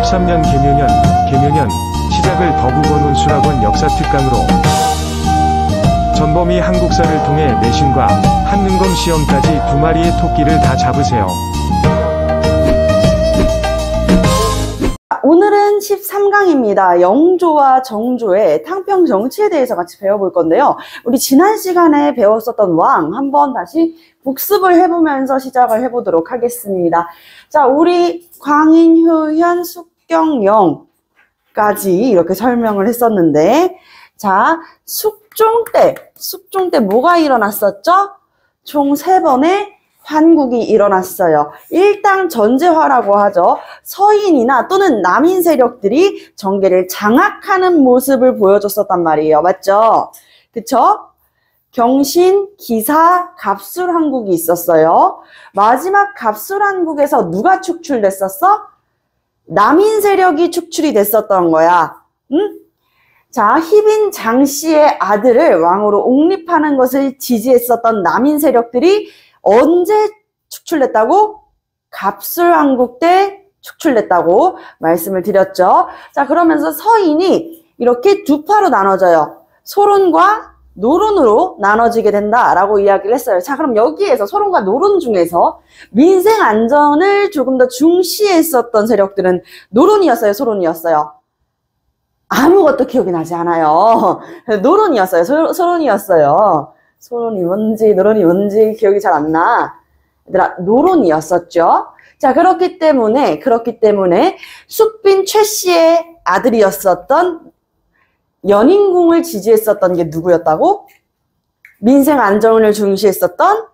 2013년 개묘년 시작을 더국어논술학원 역사특강으로 전범위 한국사를 통해 내신과 한능검 시험까지 2마리의 토끼를 다 잡으세요. 오늘은 13강입니다. 영조와 정조의 탕평 정치에 대해서 같이 배워볼 건데요. 우리 지난 시간에 배웠었던 왕 한번 다시 복습을 해보면서 시작을 해보도록 하겠습니다. 자, 우리 광인, 효현, 숙경영까지 이렇게 설명을 했었는데, 자, 숙종 때 뭐가 일어났었죠? 총 3번의 환국이 일어났어요. 일당 전제화라고 하죠. 서인이나 또는 남인 세력들이 정계를 장악하는 모습을 보여줬었단 말이에요. 맞죠? 그쵸? 경신, 기사, 갑술한국이 있었어요. 마지막 갑술한국에서 누가 축출됐었어? 남인 세력이 축출이 됐었던 거야. 응? 자, 희빈 장씨의 아들을 왕으로 옹립하는 것을 지지했었던 남인 세력들이 언제 축출됐다고? 갑술왕국 때 축출됐다고 말씀을 드렸죠. 자, 그러면서 서인이 이렇게 두 파로 나눠져요. 소론과 노론으로 나눠지게 된다라고 이야기를 했어요. 자, 그럼 여기에서 소론과 노론 중에서 민생 안전을 조금 더 중시했었던 세력들은 노론이었어요, 소론이었어요? 아무것도 기억이 나지 않아요. 노론이었어요, 소론이었어요. 소론이 뭔지 노론이 뭔지 기억이 잘 안 나. 얘들아, 노론이었었죠. 자, 그렇기 때문에 숙빈 최씨의 아들이었었던 연인궁을 지지했었던 게 누구였다고? 민생 안정을 중시했었던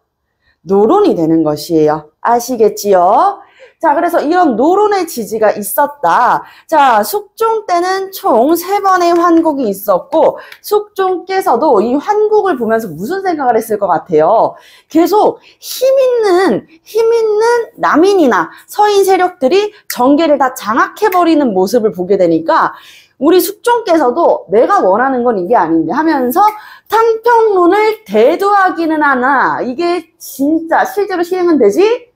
노론이 되는 것이에요. 아시겠지요? 자, 그래서 이런 노론의 지지가 있었다. 자, 숙종 때는 총 3번의 환국이 있었고, 숙종께서도 이 환국을 보면서 무슨 생각을 했을 것 같아요? 계속 힘 있는 남인이나 서인 세력들이 정계를 다 장악해버리는 모습을 보게 되니까, 우리 숙종께서도 내가 원하는 건 이게 아닌데 하면서 탕평론을 대두하기는 하나, 이게 진짜 실제로 시행은 되지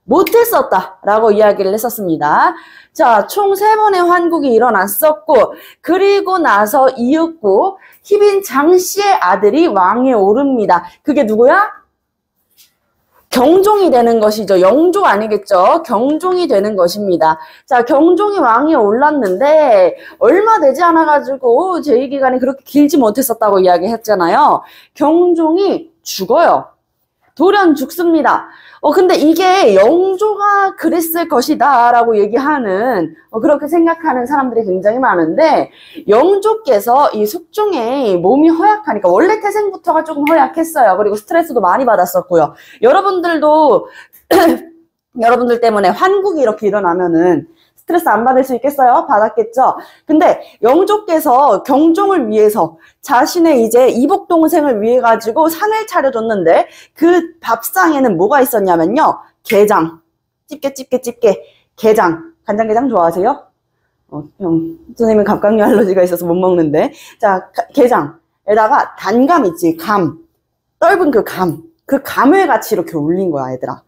못했었다라고 이야기를 했었습니다. 자, 총 3번의 환국이 일어났었고, 그리고 나서 이윽고 희빈 장씨의 아들이 왕에 오릅니다. 그게 누구야? 경종이 되는 것이죠. 영조 아니겠죠? 경종이 되는 것입니다. 자, 경종이 왕에 올랐는데 얼마 되지 않아가지고 제2기간이 그렇게 길지 못했었다고 이야기했잖아요. 경종이 죽어요. 돌연 죽습니다. 근데 이게 영조가 그랬을 것이다 라고 얘기하는, 그렇게 생각하는 사람들이 굉장히 많은데, 영조께서 이 숙종의 몸이 허약하니까, 원래 태생부터가 조금 허약했어요. 그리고 스트레스도 많이 받았었고요. 여러분들도, 여러분들 때문에 환국이 이렇게 일어나면은, 스트레스 안 받을 수 있겠어요? 받았겠죠? 근데 영조께서 경종을 위해서 자신의 이제 이복 동생을 위해 가지고 상을 차려줬는데 그 밥상에는 뭐가 있었냐면요. 게장. 집게 게장. 간장게장 좋아하세요? 선생님은 갑각류 알러지가 있어서 못 먹는데. 자, 게장에다가 단감 있지, 감. 떫은 그 감. 그 감을 같이 이렇게 올린 거야, 얘들아.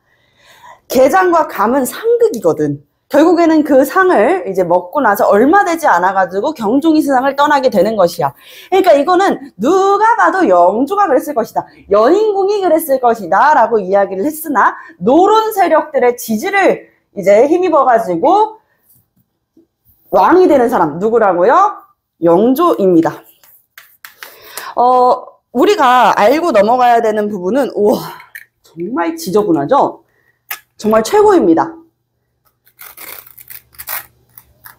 게장과 감은 상극이거든. 결국에는 그 상을 이제 먹고 나서 얼마 되지 않아가지고 경종이 세상을 떠나게 되는 것이야. 그러니까 이거는 누가 봐도 영조가 그랬을 것이다. 연인궁이 그랬을 것이다. 라고 이야기를 했으나 노론 세력들의 지지를 이제 힘입어가지고 왕이 되는 사람 누구라고요? 영조입니다. 우리가 알고 넘어가야 되는 부분은 우와 정말 지저분하죠? 정말 최고입니다.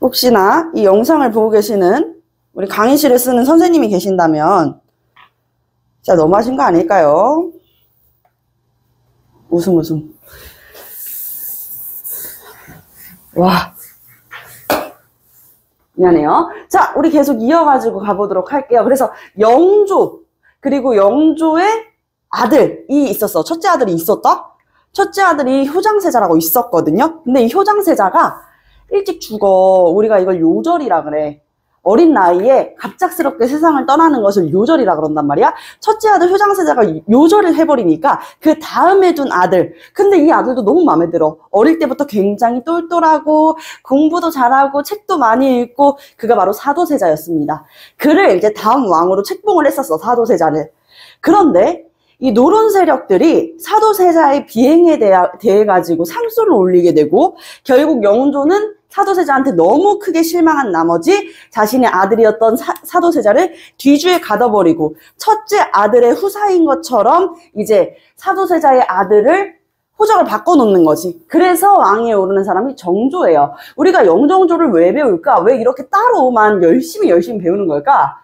혹시나 이 영상을 보고 계시는 우리 강의실을 쓰는 선생님이 계신다면 진짜 너무하신 거 아닐까요? 웃음. 와, 미안해요. 자, 우리 계속 이어가지고 가보도록 할게요. 그래서 영조, 그리고 영조의 아들이 있었어. 첫째 아들이 있었다? 첫째 아들이 효장세자라고 있었거든요. 근데 이 효장세자가 일찍 죽어. 우리가 이걸 요절이라 그래. 어린 나이에 갑작스럽게 세상을 떠나는 것을 요절이라 그런단 말이야. 첫째 아들 효장세자가 요절을 해버리니까 그 다음에 둔 아들, 근데 이 아들도 너무 마음에 들어. 어릴 때부터 굉장히 똘똘하고 공부도 잘하고 책도 많이 읽고 그가 바로 사도세자였습니다. 그를 이제 다음 왕으로 책봉을 했었어, 사도세자를. 그런데 이 노론 세력들이 사도세자의 비행에 대해 가지고 상소를 올리게 되고 결국 영조는 사도세자한테 너무 크게 실망한 나머지 자신의 아들이었던 사도세자를 뒤주에 가둬버리고 첫째 아들의 후사인 것처럼 이제 사도세자의 아들을 호적을 바꿔놓는 거지. 그래서 왕위에 오르는 사람이 정조예요. 우리가 영정조를 왜 배울까? 왜 이렇게 따로만 열심히 배우는 걸까?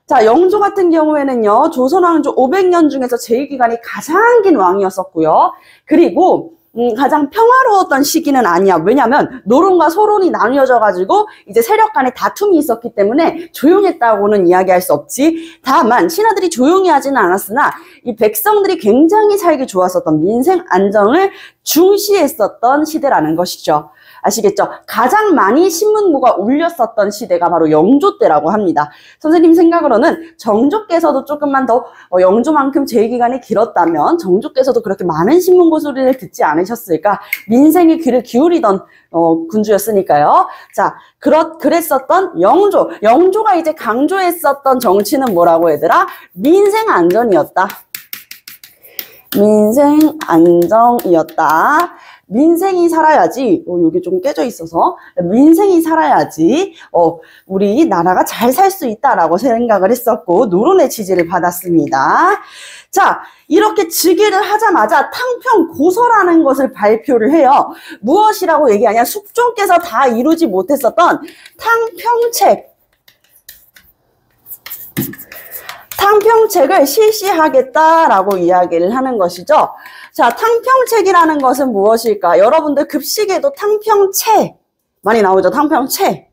자, 영조 같은 경우에는요, 조선왕조 500년 중에서 제2기간이 가장 긴 왕이었었고요. 그리고 가장 평화로웠던 시기는 아니야. 왜냐면 노론과 소론이 나뉘어져가지고 이제 세력 간에 다툼이 있었기 때문에 조용했다고는 이야기할 수 없지. 다만 신하들이 조용히 하지는 않았으나 이 백성들이 굉장히 살기 좋았었던 민생 안정을 중시했었던 시대라는 것이죠. 아시겠죠? 가장 많이 신문고가 울렸었던 시대가 바로 영조 때라고 합니다. 선생님 생각으로는 정조께서도 조금만 더 영조만큼 제2기간이 길었다면 정조께서도 그렇게 많은 신문고 소리를 듣지 않으셨을까? 민생에 귀를 기울이던 군주였으니까요. 자, 그랬었던 영조. 영조가 이제 강조했었던 정치는 뭐라고 얘들아? 민생 안전이었다. 민생 안정이었다. 민생이 살아야지, 여기 좀 깨져 있어서, 민생이 살아야지, 우리 나라가 잘 살 수 있다라고 생각을 했었고, 노론의 지지를 받았습니다. 자, 이렇게 즉위를 하자마자 탕평고서라는 것을 발표를 해요. 무엇이라고 얘기하냐? 숙종께서 다 이루지 못했었던 탕평책을 실시하겠다라고 이야기를 하는 것이죠. 자, 탕평책이라는 것은 무엇일까? 여러분들 급식에도 탕평채 많이 나오죠. 탕평채.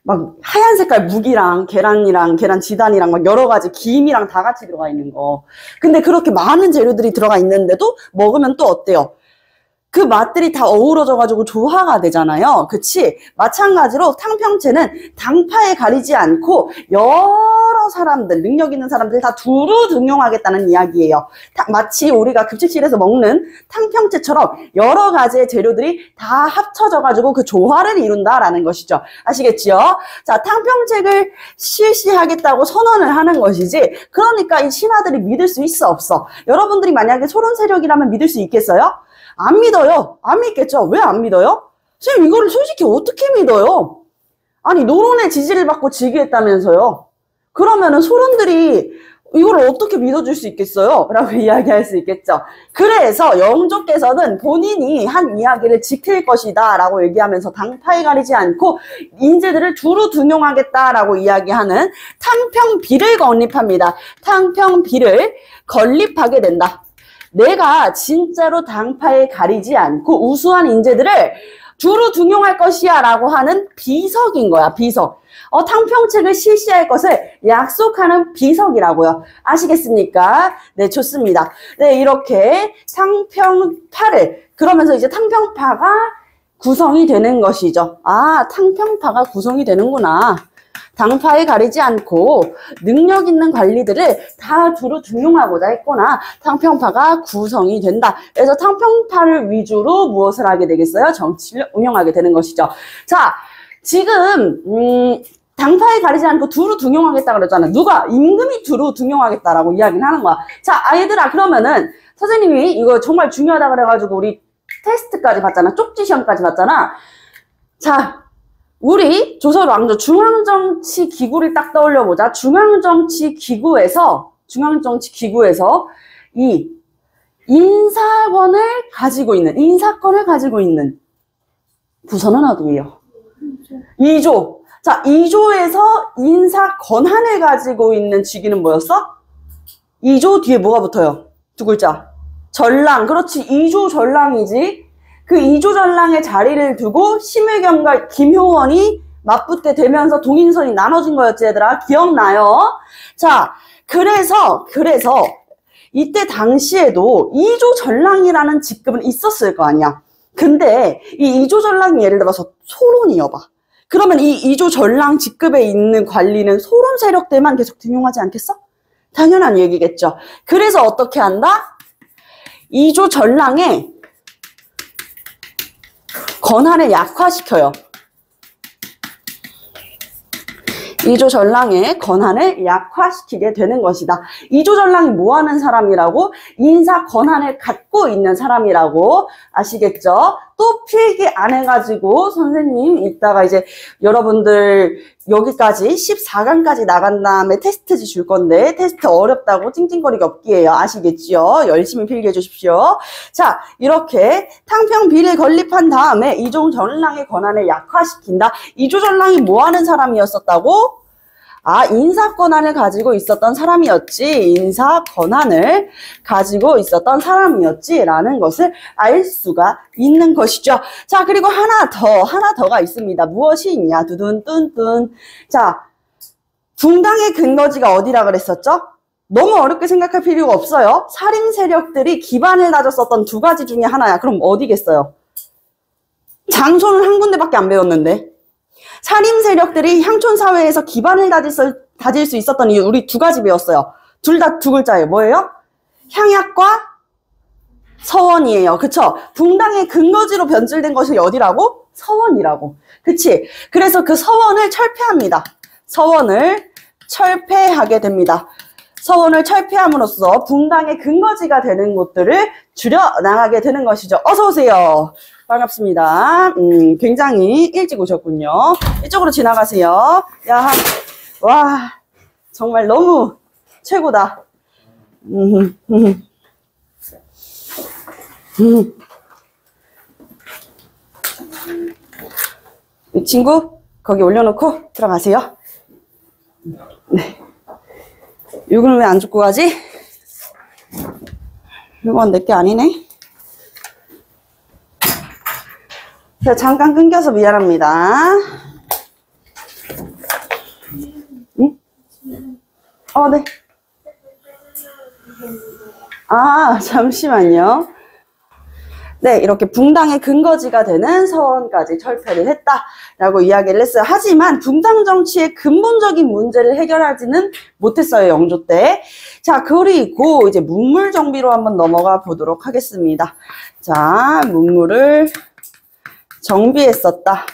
막 하얀 색깔 무기랑 계란이랑 계란 지단이랑 막 여러 가지 김이랑 다 같이 들어가 있는 거. 근데 그렇게 많은 재료들이 들어가 있는데도 먹으면 또 어때요? 그 맛들이 다 어우러져가지고 조화가 되잖아요. 그치? 마찬가지로 탕평채는 당파에 가리지 않고 여러 사람들, 능력 있는 사람들 다 두루 등용하겠다는 이야기예요. 마치 우리가 급식실에서 먹는 탕평채처럼 여러 가지의 재료들이 다 합쳐져가지고 그 조화를 이룬다라는 것이죠. 아시겠지요? 자, 탕평책을 실시하겠다고 선언을 하는 것이지. 그러니까 이 신하들이 믿을 수 있어, 없어? 여러분들이 만약에 소론 세력이라면 믿을 수 있겠어요? 안 믿어요. 안 믿겠죠? 왜 안 믿어요? 선생님, 이거를 솔직히 어떻게 믿어요? 아니, 노론의 지지를 받고 즉위했다면서요. 그러면은 소론들이 이걸 어떻게 믿어줄 수 있겠어요? 라고 이야기할 수 있겠죠. 그래서 영조께서는 본인이 한 이야기를 지킬 것이다 라고 얘기하면서 당파에 가리지 않고 인재들을 두루 등용하겠다라고 이야기하는 탕평비를 건립합니다. 탕평비를 건립하게 된다. 내가 진짜로 당파에 가리지 않고 우수한 인재들을 두루 등용할 것이야 라고 하는 비석인 거야, 비석. 탕평책을 실시할 것을 약속하는 비석이라고요. 아시겠습니까? 네, 좋습니다. 네, 이렇게 탕평파를, 그러면서 이제 탕평파가 구성이 되는 것이죠. 아, 탕평파가 구성이 되는구나. 당파에 가리지 않고 능력 있는 관리들을 다 두루 등용하고자 했구나. 탕평파가 구성이 된다. 그래서 탕평파를 위주로 무엇을 하게 되겠어요? 정치를 운영하게 되는 것이죠. 자, 지금 당파에 가리지 않고 두루 등용하겠다 그랬잖아요. 누가? 임금이 두루 등용하겠다라고 이야기를 하는 거야. 자, 아이들아, 그러면은 선생님이 이거 정말 중요하다 그래가지고 우리 테스트까지 봤잖아. 쪽지 시험까지 봤잖아. 자, 우리 조선왕조 중앙정치기구를 딱 떠올려보자. 중앙정치기구에서 이 인사권을 가지고 있는 부서는 어디예요? 2조. 자, 2조에서 인사 권한을 가지고 있는 직위는 뭐였어? 2조 뒤에 뭐가 붙어요? 두 글자. 전랑. 그렇지. 2조 전랑이지. 그 2조 전랑의 자리를 두고 심의겸과 김효원이 맞붙게 되면서 동인선이 나눠진 거였지, 얘들아. 기억나요? 자, 그래서 이때 당시에도 2조 전랑이라는 직급은 있었을 거 아니야. 근데 이 2조 전랑이 예를 들어서 소론이어봐. 그러면 이 이조 전랑 직급에 있는 관리는 소론 세력들만 계속 등용하지 않겠어? 당연한 얘기겠죠. 그래서 어떻게 한다? 이조 전랑의 권한을 약화시켜요. 이조 전랑의 권한을 약화시키게 되는 것이다. 이조 전랑이 뭐 하는 사람이라고? 인사 권한을 갖고 있는 사람이라고 아시겠죠? 또 필기 안 해가지고 선생님 이따가 이제 여러분들 여기까지 14강까지 나간 다음에 테스트지 줄 건데 테스트 어렵다고 찡찡거리기 없기에요. 아시겠죠? 열심히 필기해 주십시오. 자, 이렇게 탕평 비를 건립한 다음에 이조 전랑의 권한을 약화시킨다. 이조 전랑이 뭐 하는 사람이었었다고? 아, 인사 권한을 가지고 있었던 사람이었지. 인사 권한을 가지고 있었던 사람이었지라는 것을 알 수가 있는 것이죠. 자, 그리고 하나 더가 있습니다. 무엇이 있냐? 두둔뚠뚠. 자, 붕당의 근거지가 어디라 그랬었죠? 너무 어렵게 생각할 필요가 없어요. 살인 세력들이 기반을 다졌었던 두 가지 중에 하나야. 그럼 어디겠어요? 장소는 한 군데밖에 안 배웠는데. 살인 세력들이 향촌 사회에서 기반을 다질 수 있었던 이유 우리 두 가지 배웠어요. 둘 다 두 글자예요. 뭐예요? 향약과 서원이에요. 그쵸? 붕당의 근거지로 변질된 것이 어디라고? 서원이라고. 그치? 그래서 그 서원을 철폐합니다. 서원을 철폐하게 됩니다. 서원을 철폐함으로써 붕당의 근거지가 되는 곳들을 줄여나가게 되는 것이죠. 어서오세요. 반갑습니다. 굉장히 일찍 오셨군요. 이쪽으로 지나가세요. 야, 와, 정말 너무 최고다. 이 친구, 거기 올려놓고 들어가세요. 네. 이거는 왜 안 줍고 가지? 이건 내게 아니네. 자, 잠깐 끊겨서 미안합니다. 응? 네. 아, 잠시만요. 네, 이렇게 붕당의 근거지가 되는 서원까지 철폐를 했다라고 이야기를 했어요. 하지만 붕당 정치의 근본적인 문제를 해결하지는 못했어요, 영조 때. 자, 그리고 이제 문물 정비로 한번 넘어가 보도록 하겠습니다. 자, 문물을 정비했었다.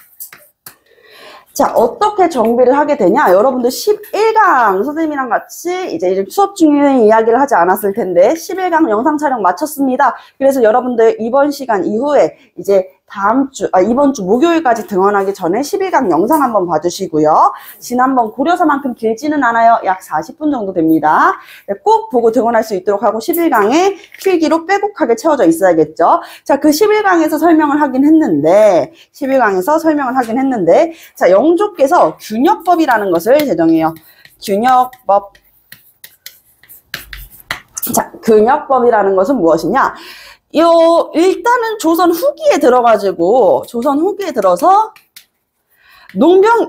자, 어떻게 정비를 하게 되냐? 여러분들 11강 선생님이랑 같이 이제 수업 중에 이야기를 하지 않았을 텐데 11강 영상 촬영 마쳤습니다. 그래서 여러분들 이번 시간 이후에 이제 이번 주 목요일까지 등원하기 전에 11강 영상 한번 봐주시고요. 지난번 고려사만큼 길지는 않아요. 약 40분 정도 됩니다. 꼭 보고 등원할 수 있도록 하고 11강에 필기로 빼곡하게 채워져 있어야겠죠. 자, 그 11강에서 설명을 하긴 했는데 자, 영조께서 균역법이라는 것을 제정해요. 균역법. 자, 균역법이라는 것은 무엇이냐? 일단은 조선 후기에 들어서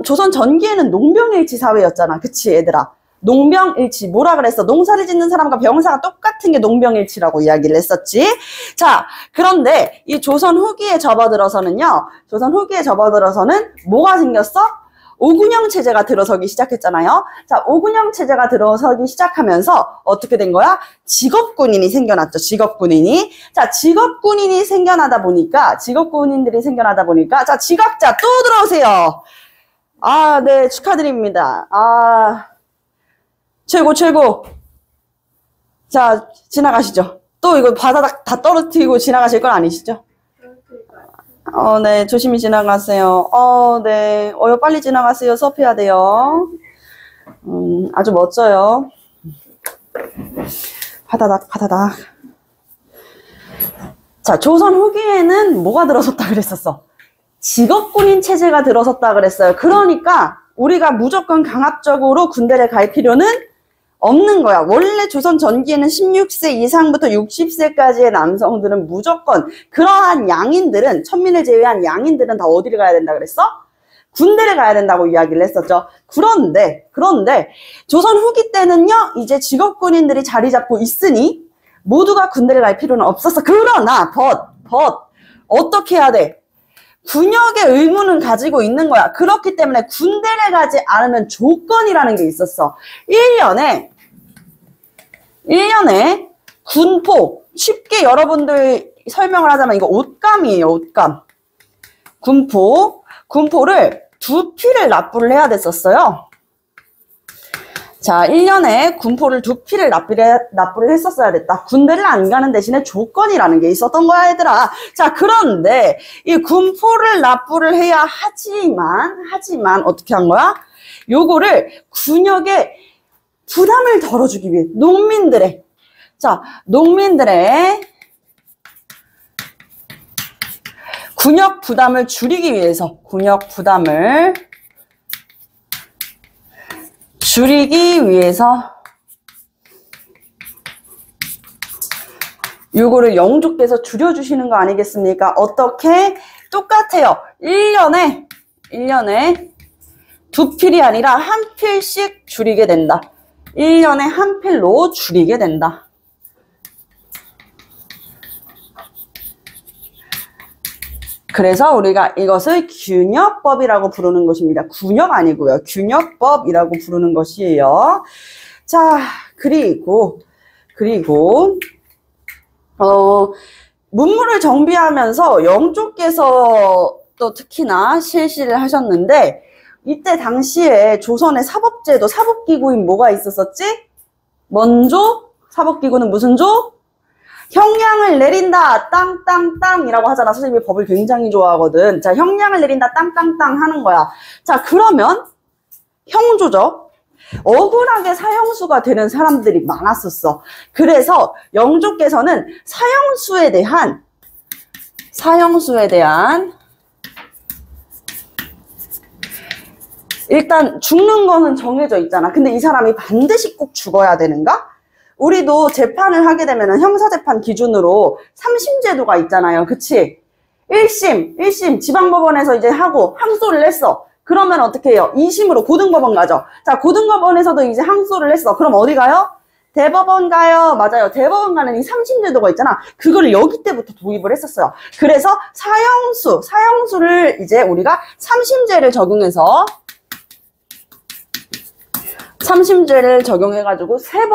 조선 전기에는 농병일치 사회였잖아. 그치, 얘들아? 농병일치. 뭐라 그랬어? 농사를 짓는 사람과 병사가 똑같은 게 농병일치라고 이야기를 했었지. 자, 그런데 이 조선 후기에 접어들어서는 뭐가 생겼어? 오군영 체제가 들어서기 시작했잖아요. 자, 오군영 체제가 들어서기 시작하면서 어떻게 된 거야? 직업군인이 생겨났죠. 직업군인이. 자, 직업군인들이 생겨나다 보니까 자, 지각자 또 들어오세요. 아, 네, 축하드립니다. 아, 최고. 자, 지나가시죠. 또 이거 바다닥 다 떨어뜨리고 지나가실 건 아니시죠? 네, 조심히 지나가세요. 네, 빨리 지나가세요. 수업해야 돼요. 아주 멋져요. 바다닥. 자, 조선 후기에는 뭐가 들어섰다 그랬었어? 직업군인 체제가 들어섰다 그랬어요. 그러니까 우리가 무조건 강압적으로 군대를 갈 필요는 없는 거야. 원래 조선 전기에는 16세 이상부터 60세까지의 남성들은 무조건 그러한 양인들은 천민을 제외한 양인들은 다 어디를 가야 된다 그랬어? 군대를 가야 된다고 이야기를 했었죠. 그런데 조선 후기 때는요. 이제 직업군인들이 자리 잡고 있으니 모두가 군대를 갈 필요는 없었어. 그러나 어떻게 해야 돼? 군역의 의무는 가지고 있는 거야. 그렇기 때문에 군대를 가지 않으면 조건이라는 게 있었어. 1년에 군포. 쉽게 여러분들 설명을 하자면 이거 옷감이에요. 옷감. 군포를 2피를 납부를 해야 됐었어요. 자, 1년에 군포를 2피를 납부를 했었어야 됐다. 군대를 안 가는 대신에 조건이라는 게 있었던 거야, 얘들아. 자, 그런데 이 군포를 납부를 해야 하지만 어떻게 한 거야? 요거를 군역에 부담을 덜어주기 위해 농민들의 군역 부담을 줄이기 위해서 요거를 영주께서 줄여주시는 거 아니겠습니까? 어떻게? 똑같아요. 1년에 2필이 아니라 1필씩 줄이게 된다. 1년에 1필로 줄이게 된다. 그래서 우리가 이것을 균역법이라고 부르는 것입니다. 군역 아니고요. 균역법이라고 부르는 것이에요. 자, 그리고 문물을 정비하면서 영조께서 또 특히나 실시를 하셨는데 이때 당시에 조선의 사법제도, 사법기구인 뭐가 있었었지? 먼저 사법기구는 무슨 조? 형량을 내린다 땅땅땅이라고 하잖아. 선생님이 법을 굉장히 좋아하거든. 자, 형량을 내린다 땅땅땅 하는 거야. 자, 그러면 형조죠. 억울하게 사형수가 되는 사람들이 많았었어. 그래서 영조께서는 사형수에 대한 일단 죽는 거는 정해져 있잖아. 근데 이 사람이 반드시 꼭 죽어야 되는가? 우리도 재판을 하게 되면 형사재판 기준으로 3심제도가 있잖아요. 그치? 1심 지방법원에서 이제 하고 항소를 했어. 그러면 어떻게 해요? 2심으로 고등법원 가죠. 자, 고등법원에서도 이제 항소를 했어. 그럼 어디 가요? 대법원 가요. 맞아요. 대법원 가는 이 3심제도가 있잖아. 그거를 여기 때부터 도입을 했었어요. 그래서 사형수를 이제 우리가 3심제를 적용해가지고 세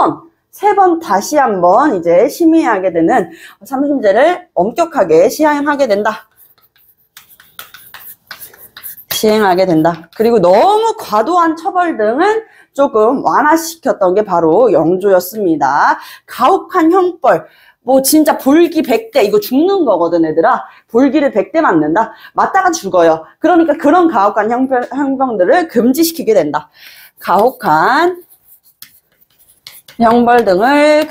번 다시 한번 이제 심의하게 되는 3심제를 엄격하게 시행하게 된다. 그리고 너무 과도한 처벌 등은 조금 완화시켰던 게 바로 영조였습니다. 가혹한 형벌. 뭐 진짜 볼기 100대 이거 죽는 거거든 얘들아. 볼기를 100대 맞는다. 맞다가 죽어요. 그러니까 그런 가혹한 형벌들을 금지시키게 된다. 가혹한 형벌 등을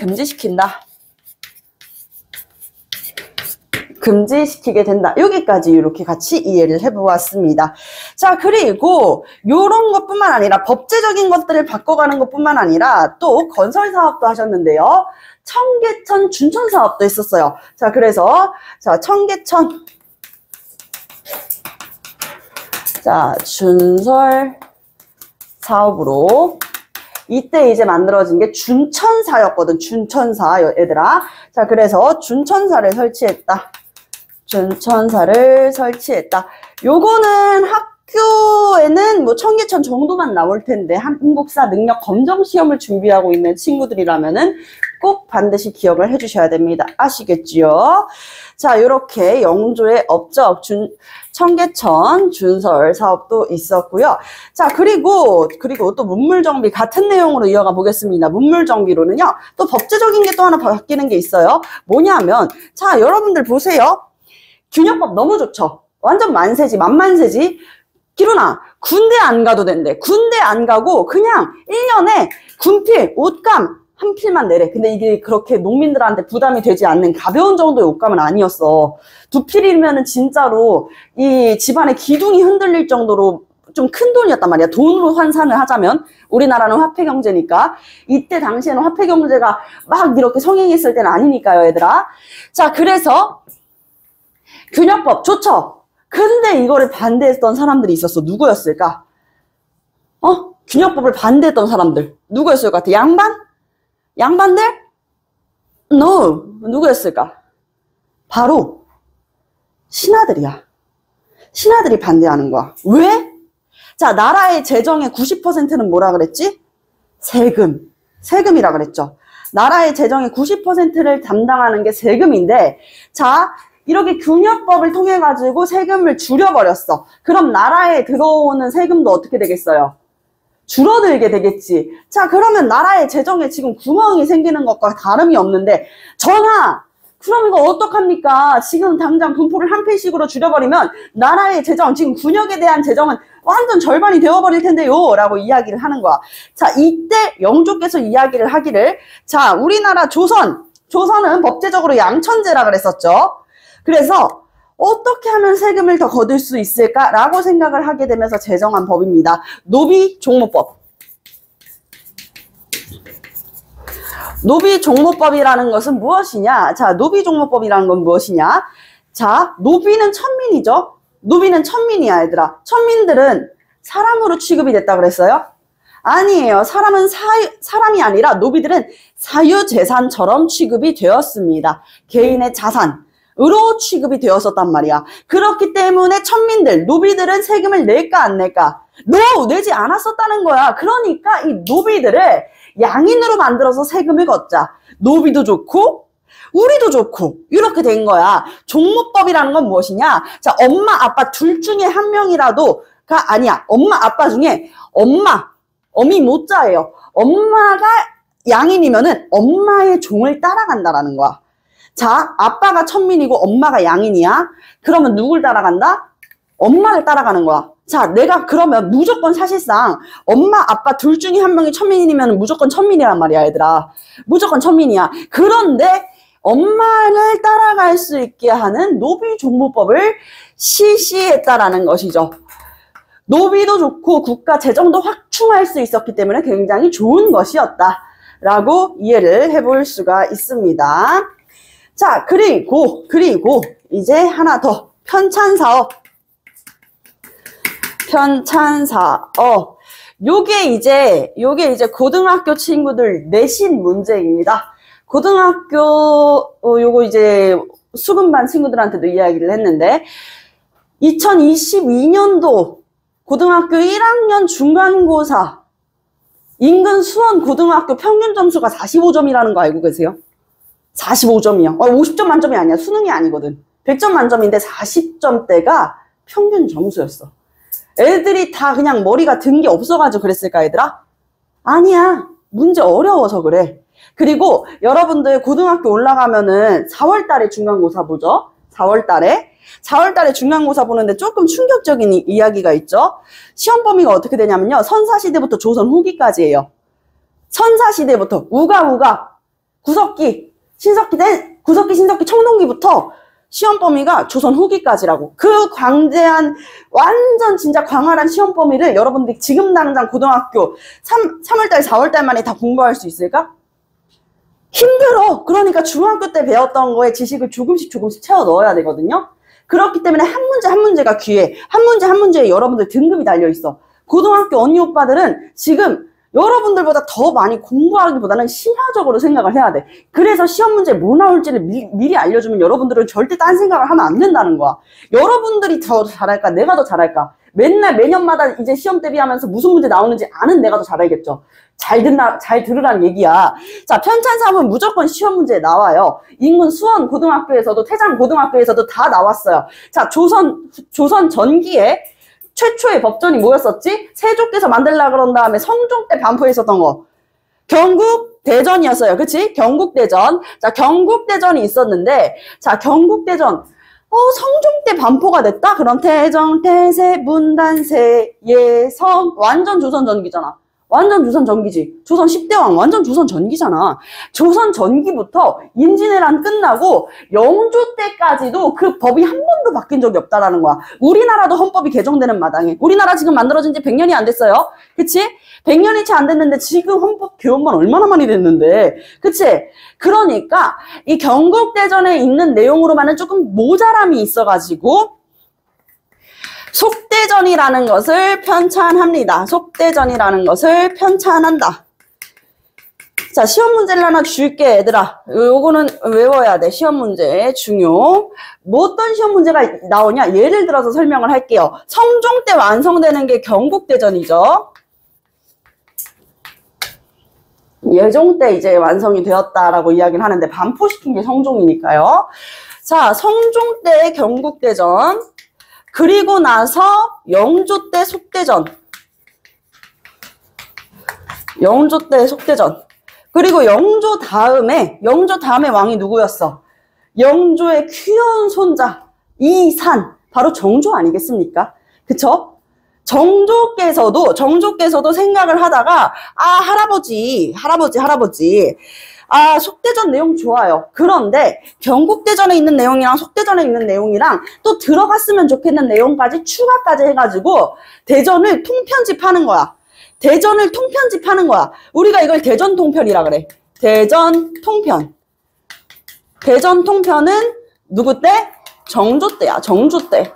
금지시키게 된다. 여기까지 이렇게 같이 이해를 해보았습니다. 자, 그리고 요런 것뿐만 아니라 법제적인 것들을 바꿔가는 것뿐만 아니라 또 건설 사업도 하셨는데요. 청계천 준천 사업도 했었어요. 자, 그래서 청계천 준설 사업으로 이때 이제 만들어진 게 준천사였거든. 준천사 얘들아. 자, 그래서 준천사를 설치했다. 요거는 학교에는 뭐 청계천 정도만 나올 텐데 한국사 능력 검정 시험을 준비하고 있는 친구들이라면은 꼭 반드시 기억을 해주셔야 됩니다. 아시겠지요? 자, 요렇게 영조의 업적 청계천 준설 사업도 있었고요. 자, 그리고 또 문물정비 같은 내용으로 이어가 보겠습니다. 문물정비로는요, 또 법제적인 게 또 하나 바뀌는 게 있어요. 뭐냐면, 자, 여러분들 보세요. 균역법 너무 좋죠? 완전 만만세지. 기루나, 군대 안 가도 된대. 군대 안 가고 그냥 1년에 군필, 옷감, 1필만 내래. 근데 이게 그렇게 농민들한테 부담이 되지 않는 가벼운 정도의 옷감은 아니었어. 2필이면은 진짜로 이 집안의 기둥이 흔들릴 정도로 좀 큰 돈이었단 말이야. 돈으로 환산을 하자면. 우리나라는 화폐경제니까. 이때 당시에는 화폐경제가 막 이렇게 성행했을 때는 아니니까요, 얘들아. 자, 그래서 균역법 좋죠? 근데 이거를 반대했던 사람들이 있었어. 누구였을까? 균역법을 반대했던 사람들. 누구였을 것 같아? 양반들? No. 누구였을까? 바로 신하들이야. 신하들이 반대하는 거야. 왜? 자, 나라의 재정의 90%는 뭐라 그랬지? 세금이라 그랬죠. 나라의 재정의 90%를 담당하는 게 세금인데, 자, 이렇게 균형법을 통해 가지고 세금을 줄여버렸어. 그럼 나라에 들어오는 세금도 어떻게 되겠어요? 줄어들게 되겠지. 자, 그러면 나라의 재정에 지금 구멍이 생기는 것과 다름이 없는데, 전하! 그럼 이거 어떡합니까? 지금 당장 분포를 한 패씩으로 줄여버리면 나라의 재정, 지금 군역에 대한 재정은 완전 절반이 되어버릴 텐데요. 라고 이야기를 하는 거야. 자, 이때 영조께서 이야기를 하기를, 자, 우리나라 조선은 법제적으로 양천제라 그랬었죠. 그래서 어떻게 하면 세금을 더 거둘 수 있을까라고 생각을 하게 되면서 제정한 법입니다. 노비종모법. 노비종모법이라는 것은 무엇이냐? 자, 노비종모법이라는 건 무엇이냐? 자, 노비는 천민이죠. 노비는 천민이야, 얘들아. 천민들은 사람으로 취급이 됐다 그랬어요? 아니에요. 사람이 아니라 노비들은 사유재산처럼 취급이 되었습니다. 개인의 자산으로 취급이 되었었단 말이야. 그렇기 때문에 천민들, 노비들은 세금을 낼까 안 낼까? 내지 않았었다는 거야. 그러니까 이 노비들을 양인으로 만들어서 세금을 걷자. 노비도 좋고 우리도 좋고 이렇게 된 거야. 종모법이라는 건 무엇이냐? 자, 엄마 아빠 둘 중에 한 명이라도가 아니야. 엄마 아빠 중에 어미 모자예요. 엄마가 양인이면은 엄마의 종을 따라간다라는 거야. 자, 아빠가 천민이고 엄마가 양인이야. 그러면 누굴 따라간다? 엄마를 따라가는 거야. 자, 내가 그러면 무조건 사실상 엄마, 아빠 둘 중에 한 명이 천민이면 무조건 천민이란 말이야, 얘들아. 무조건 천민이야. 그런데 엄마를 따라갈 수 있게 하는 노비종모법을 실시했다라는 것이죠. 노비도 좋고 국가 재정도 확충할 수 있었기 때문에 굉장히 좋은 것이었다라고 이해를 해볼 수가 있습니다. 자, 그리고 이제 하나 더. 편찬사업. 요게 이제 고등학교 친구들 내신 문제입니다. 고등학교, 요거 이제 수급반 친구들한테도 이야기를 했는데, 2022년도 고등학교 1학년 중간고사 인근 수원 고등학교 평균 점수가 45점이라는 거 알고 계세요? 45점이요. 50점 만점이 아니야. 수능이 아니거든. 100점 만점인데 40점대가 평균 점수였어. 애들이 다 그냥 머리가 든 게 없어가지고 그랬을까, 얘들아? 아니야. 문제 어려워서 그래. 그리고 여러분들 고등학교 올라가면은 4월달에 중간고사 보죠? 4월달에 중간고사 보는데 조금 충격적인 이야기가 있죠? 시험 범위가 어떻게 되냐면요. 선사시대부터 조선 후기까지예요. 선사시대부터 우가, 구석기, 신석기, 청동기부터 시험 범위가 조선 후기까지라고. 그 광대한 완전 진짜 광활한 시험 범위를 여러분들이 지금 당장 고등학교 3월달, 4월달 만에 다 공부할 수 있을까? 힘들어. 그러니까 중학교 때 배웠던 거에 지식을 조금씩 채워 넣어야 되거든요. 그렇기 때문에 한 문제가 귀해. 한 문제에 여러분들 등급이 달려있어. 고등학교 언니 오빠들은 지금 여러분들보다 더 많이 공부하기보다는 신화적으로 생각을 해야 돼. 그래서 시험 문제 뭐 나올지를 미리 알려주면 여러분들은 절대 딴 생각을 하면 안 된다는 거야. 여러분들이 더 잘할까? 내가 더 잘할까? 매년마다 이제 시험 대비하면서 무슨 문제 나오는지 아는 내가 더 잘 알겠죠. 잘 들으라는 얘기야. 자, 편찬사업은 무조건 시험 문제에 나와요. 인근 수원 고등학교에서도 태장 고등학교에서도 다 나왔어요. 자, 조선 전기에 최초의 법전이 뭐였었지? 세조께서 만들려고 그런 다음에 성종 때 반포했었던 거. 경국대전이었어요. 그치? 경국대전. 자, 경국대전이 있었는데, 자, 경국대전. 성종 때 반포가 됐다? 그럼 태정, 태세, 문단세, 예성. 완전 조선 전기잖아. 완전 조선 전기지. 조선 10대 왕 완전 조선 전기잖아. 조선 전기부터 임진왜란 끝나고 영조 때까지도 그 법이 한 번도 바뀐 적이 없다라는 거야. 우리나라도 헌법이 개정되는 마당에. 우리나라 지금 만들어진 지 100년이 안 됐어요. 그치? 100년이 채 안 됐는데 지금 헌법 개헌만 얼마나 많이 됐는데. 그치? 그러니까 이 경국대전에 있는 내용으로만은 조금 모자람이 있어가지고 속대전이라는 것을 편찬합니다. 속대전이라는 것을 편찬한다. 자, 시험 문제를 하나 줄게, 얘들아. 요거는 외워야 돼. 시험 문제 중요. 뭐 어떤 시험 문제가 나오냐? 예를 들어서 설명을 할게요. 성종 때 완성되는 게 경국대전이죠. 예종 때 이제 완성이 되었다라고 이야기를 하는데 반포시킨 게 성종이니까요. 자, 성종 때 경국대전, 그리고 나서 영조 때 속대전, 영조 때 속대전, 그리고 영조 다음에 왕이 누구였어? 영조의 귀여운 손자 이산, 바로 정조 아니겠습니까? 그쵸? 정조께서도 생각을 하다가 할아버지 속대전 내용 좋아요. 그런데 경국대전에 있는 내용이랑 속대전에 있는 내용이랑 또 들어갔으면 좋겠는 내용까지 추가까지 해가지고 대전을 통편집하는 거야. 우리가 이걸 대전통편이라 그래. 대전통편. 대전통편은 누구 때? 정조 때야. 정조 때.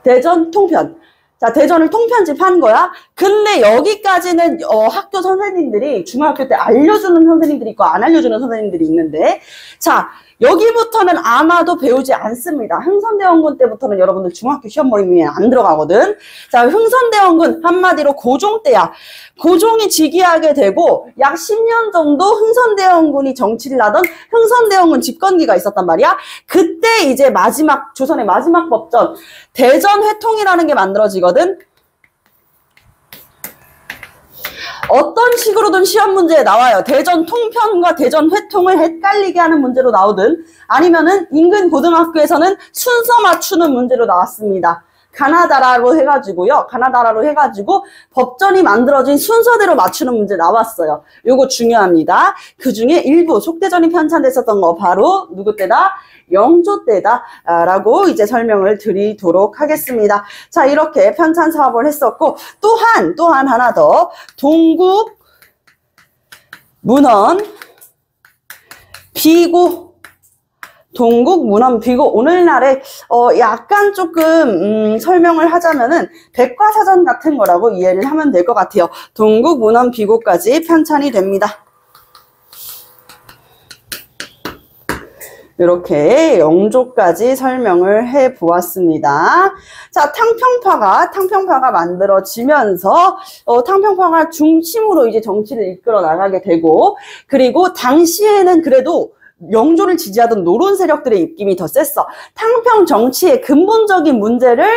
대전통편. 자, 대전을 통편집한 거야. 근데 여기까지는 학교 선생님들이 중학교 때 알려주는 선생님들이 있고 안 알려주는 선생님들이 있는데, 자, 여기부터는 아마도 배우지 않습니다. 흥선대원군 때부터는 여러분들 중학교 시험 모임에 안 들어가거든. 자, 흥선대원군 한마디로 고종 때야. 고종이 즉위하게 되고 약 10년 정도 흥선대원군이 정치를 하던 흥선대원군 집권기가 있었단 말이야. 그때 이제 조선의 마지막 법전 대전회통이라는 게 만들어지거든. 어떤 식으로든 시험 문제에 나와요. 대전 통편과 대전 회통을 헷갈리게 하는 문제로 나오든 아니면은 인근 고등학교에서는 순서 맞추는 문제로 나왔습니다. 가나다라로 해가지고 법전이 만들어진 순서대로 맞추는 문제 나왔어요. 요거 중요합니다. 그 중에 일부 속대전이 편찬됐었던 거 바로 누구 때다? 영조 때다 라고 이제 설명을 드리도록 하겠습니다. 자, 이렇게 편찬 사업을 했었고 또한 하나 더 동국 문헌 비고 오늘날에 약간 조금 설명을 하자면은 백과사전 같은 거라고 이해를 하면 될 것 같아요. 동국 문헌 비고까지 편찬이 됩니다. 이렇게 영조까지 설명을 해 보았습니다. 자, 탕평파가 만들어지면서 탕평파가 중심으로 이제 정치를 이끌어 나가게 되고, 그리고 당시에는 그래도 영조를 지지하던 노론 세력들의 입김이 더 셌어. 탕평 정치의 근본적인 문제를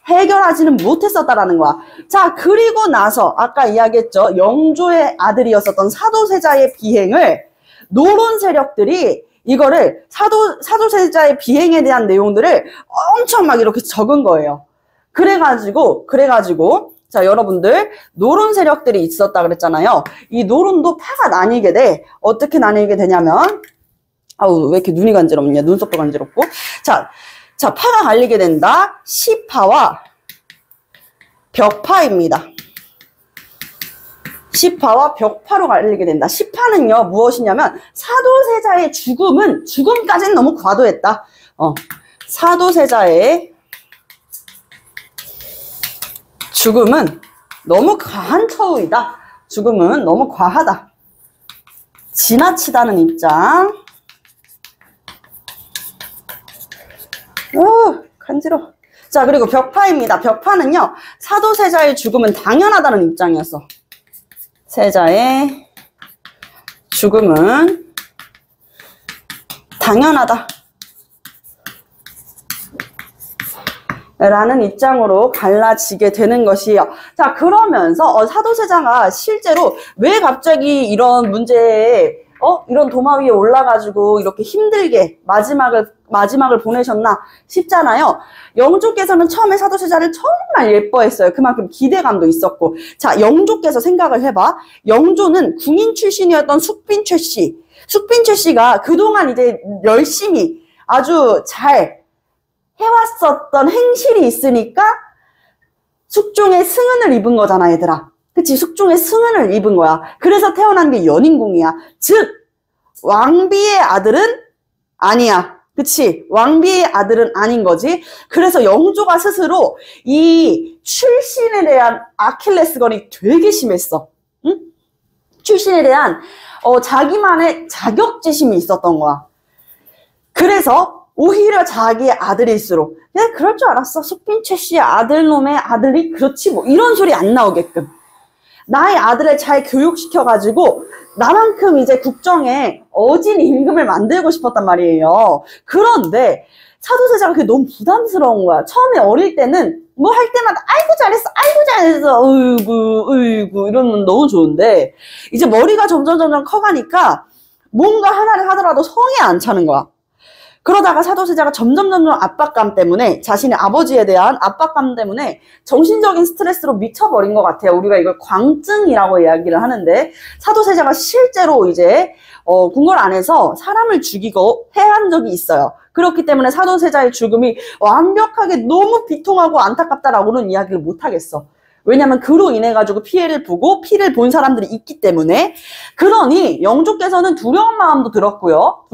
해결하지는 못했었다라는 거야. 자, 그리고 나서 아까 이야기했죠. 영조의 아들이었었던 사도세자의 비행을 노론 세력들이 이거를 사도세자의 비행에 대한 내용들을 엄청 막 이렇게 적은 거예요. 그래가지고 자, 여러분들 노론 세력들이 있었다 그랬잖아요. 이 노론도 파가 나뉘게 돼. 어떻게 나뉘게 되냐면, 왜 이렇게 눈이 간지럽냐? 눈썹도 간지럽고. 자, 파가 갈리게 된다. 시파와 벽파입니다. 시파와 벽파로 갈리게 된다. 시파는요, 무엇이냐면, 사도세자의 죽음까지는 너무 과도했다. 사도세자의 죽음은 너무 과한 처우이다. 죽음은 너무 과하다. 지나치다는 입장. 간지러워. 자, 그리고 벽파입니다. 벽파는요, 사도세자의 죽음은 당연하다는 입장이었어. 세자의 죽음은 당연하다 라는 입장으로 갈라지게 되는 것이에요. 자, 그러면서 사도세자가 실제로 왜 갑자기 이런 문제에 이런 도마 위에 올라가지고 이렇게 힘들게 마지막을 보내셨나 싶잖아요. 영조께서는 처음에 사도세자를 정말 예뻐했어요. 그만큼 기대감도 있었고. 자, 영조께서 생각을 해봐. 영조는 궁인 출신이었던 숙빈최 씨가 그동안 이제 열심히 아주 잘 해왔었던 행실이 있으니까 숙종의 승은을 입은 거잖아, 얘들아. 그치? 숙종의 승은을 입은 거야. 그래서 태어난 게 연인궁이야. 즉, 왕비의 아들은 아니야. 그치? 왕비의 아들은 아닌 거지. 그래서 영조가 스스로 이 출신에 대한 아킬레스건이 되게 심했어. 응? 출신에 대한 자기만의 자격지심이 있었던 거야. 그래서 오히려 자기의 아들일수록 그냥 그럴 줄 알았어. 숙빈 최 씨의 아들놈의 아들이 그렇지 뭐 이런 소리 안 나오게끔 나의 아들을 잘 교육시켜가지고 나만큼 이제 국정에 어진 임금을 만들고 싶었단 말이에요. 그런데 사도세자가 그게 너무 부담스러운 거야. 처음에 어릴 때는 뭐 할 때마다 아이고 잘했어 어이구 이러면 너무 좋은데 이제 머리가 점점 커가니까 뭔가 하나를 하더라도 성에 안 차는 거야. 그러다가 사도세자가 점점 압박감 때문에 자신의 아버지에 대한 압박감 때문에 정신적인 스트레스로 미쳐버린 것 같아요. 우리가 이걸 광증이라고 이야기를 하는데 사도세자가 실제로 이제 궁궐 안에서 사람을 죽이고 해한 적이 있어요. 그렇기 때문에 사도세자의 죽음이 완벽하게 너무 비통하고 안타깝다라고는 이야기를 못하겠어. 왜냐면 그로 인해 가지고 피해를 보고 피를 본 사람들이 있기 때문에. 그러니 영조께서는 두려운 마음도 들었고요.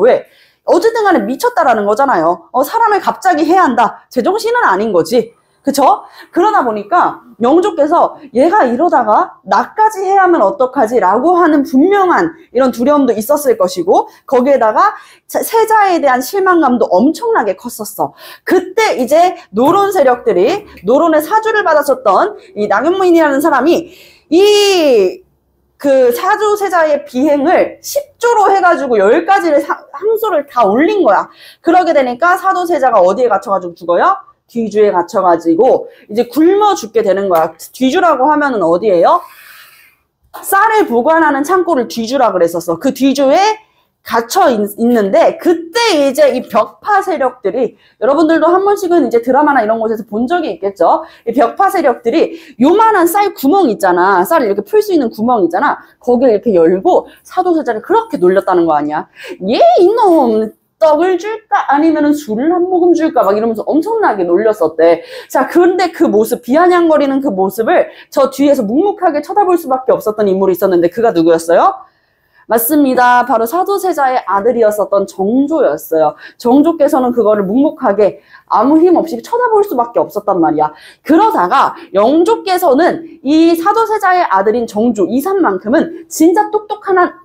왜? 어쨌든 간에 미쳤다라는 거잖아요. 사람을 갑자기 해야 한다. 제정신은 아닌 거지. 그쵸? 그러다 보니까 영조께서 얘가 이러다가 나까지 해야 하면 어떡하지? 라고 하는 분명한 이런 두려움도 있었을 것이고 거기에다가 세자에 대한 실망감도 엄청나게 컸었어. 그때 이제 노론 세력들이 노론의 사주를 받았었던 이 나경문이라는 사람이 그 사주세자의 비행을 10조로 해가지고 10가지를 항소를 다 올린 거야. 그러게 되니까 사도세자가 어디에 갇혀가지고 죽어요? 뒤주에 갇혀가지고 이제 굶어 죽게 되는 거야. 뒤주라고 하면은 어디예요? 쌀을 보관하는 창고를 뒤주라 그랬었어. 그 뒤주에 갇혀 있는데 그때 이제 이 벽파 세력들이 여러분들도 한 번씩은 이제 드라마나 이런 곳에서 본 적이 있겠죠. 이 벽파 세력들이 요만한 쌀 구멍 있잖아. 쌀을 이렇게 풀 수 있는 구멍 있잖아. 거기를 이렇게 열고 사도세자를 그렇게 놀렸다는 거 아니야. 얘 이놈 떡을 줄까 아니면은 술을 한 모금 줄까 막 이러면서 엄청나게 놀렸었대. 자, 그런데 그 모습 비아냥거리는 그 모습을 저 뒤에서 묵묵하게 쳐다볼 수밖에 없었던 인물이 있었는데 그가 누구였어요? 맞습니다. 바로 사도세자의 아들이었었던 정조였어요. 정조께서는 그거를 묵묵하게 아무 힘 없이 쳐다볼 수밖에 없었단 말이야. 그러다가 영조께서는 이 사도세자의 아들인 정조 이삼만큼은 진짜 똑똑한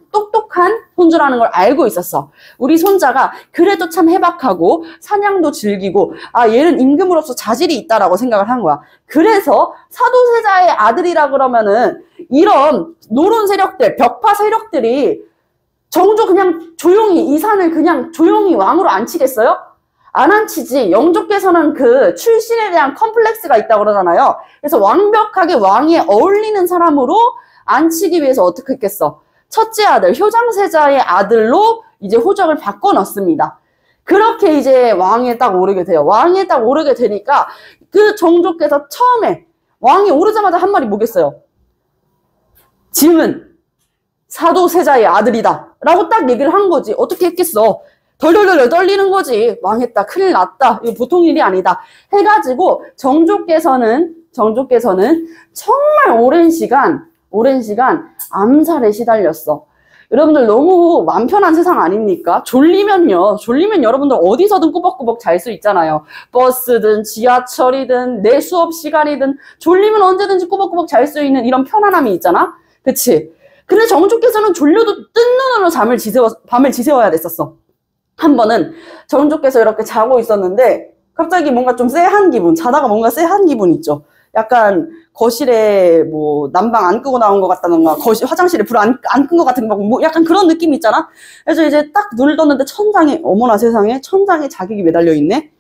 손주라는 걸 알고 있었어. 우리 손자가 그래도 참 해박하고 사냥도 즐기고 얘는 임금으로서 자질이 있다라고 생각을 한 거야. 그래서 사도세자의 아들이라 그러면은 이런 노론 세력들, 벽파 세력들이 정조 그냥 조용히 이 산을 그냥 조용히 왕으로 앉히겠어요? 안 앉히지. 영조께서는 그 출신에 대한 컴플렉스가 있다고 그러잖아요. 그래서 완벽하게 왕에 어울리는 사람으로 앉히기 위해서 어떻게 했겠어? 첫째 아들, 효장세자의 아들로 이제 호적을 바꿔 넣습니다. 그렇게 이제 왕에 딱 오르게 돼요. 왕에 딱 오르게 되니까 그 정조께서 처음에 왕이 오르자마자 한 말이 뭐겠어요? 짐은 사도세자의 아들이다 라고 딱 얘기를 한 거지. 어떻게 했겠어? 덜덜덜 떨리는 거지. 망했다, 큰일 났다, 이거 보통 일이 아니다 해가지고 정조께서는 정말 오랜 시간 암살에 시달렸어. 여러분들 너무 맘 편한 세상 아닙니까? 졸리면 여러분들 어디서든 꾸벅꾸벅 잘 수 있잖아요. 버스든 지하철이든 내 수업 시간이든 졸리면 언제든지 꾸벅꾸벅 잘 수 있는 이런 편안함이 있잖아. 그치? 근데 정조께서는 졸려도 뜬 눈으로 밤을 지새워야 됐었어. 한 번은 정조께서 이렇게 자고 있었는데 갑자기 뭔가 좀 쎄한 기분, 자다가 뭔가 쎄한 기분 있죠. 약간 거실에 뭐 난방 안 끄고 나온 것 같다던가 화장실에 불 안 끈 것 같은 거 뭐 약간 그런 느낌 있잖아. 그래서 이제 딱 눈을 떴는데 천장에, 어머나 세상에, 천장에 자객이 매달려 있네.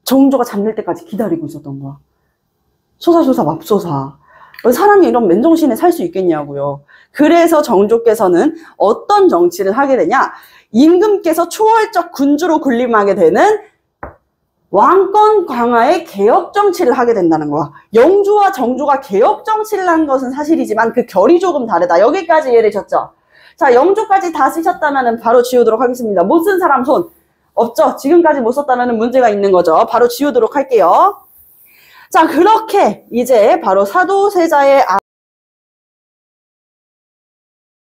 정조가 잠들 때까지 기다리고 있었던 거야. 소사소사 맙소사. 사람이 이런 맨정신에 살 수 있겠냐고요. 그래서 정조께서는 어떤 정치를 하게 되냐? 임금께서 초월적 군주로 군림하게 되는 왕권 강화의 개혁 정치를 하게 된다는 거야. 영조와 정조가 개혁 정치를 한 것은 사실이지만 그 결이 조금 다르다. 여기까지 이해되셨죠? 자, 영조까지 다 쓰셨다면 바로 지우도록 하겠습니다. 못 쓴 사람 손 없죠? 지금까지 못 썼다면 문제가 있는 거죠. 바로 지우도록 할게요. 자, 그렇게 이제 바로 사도세자의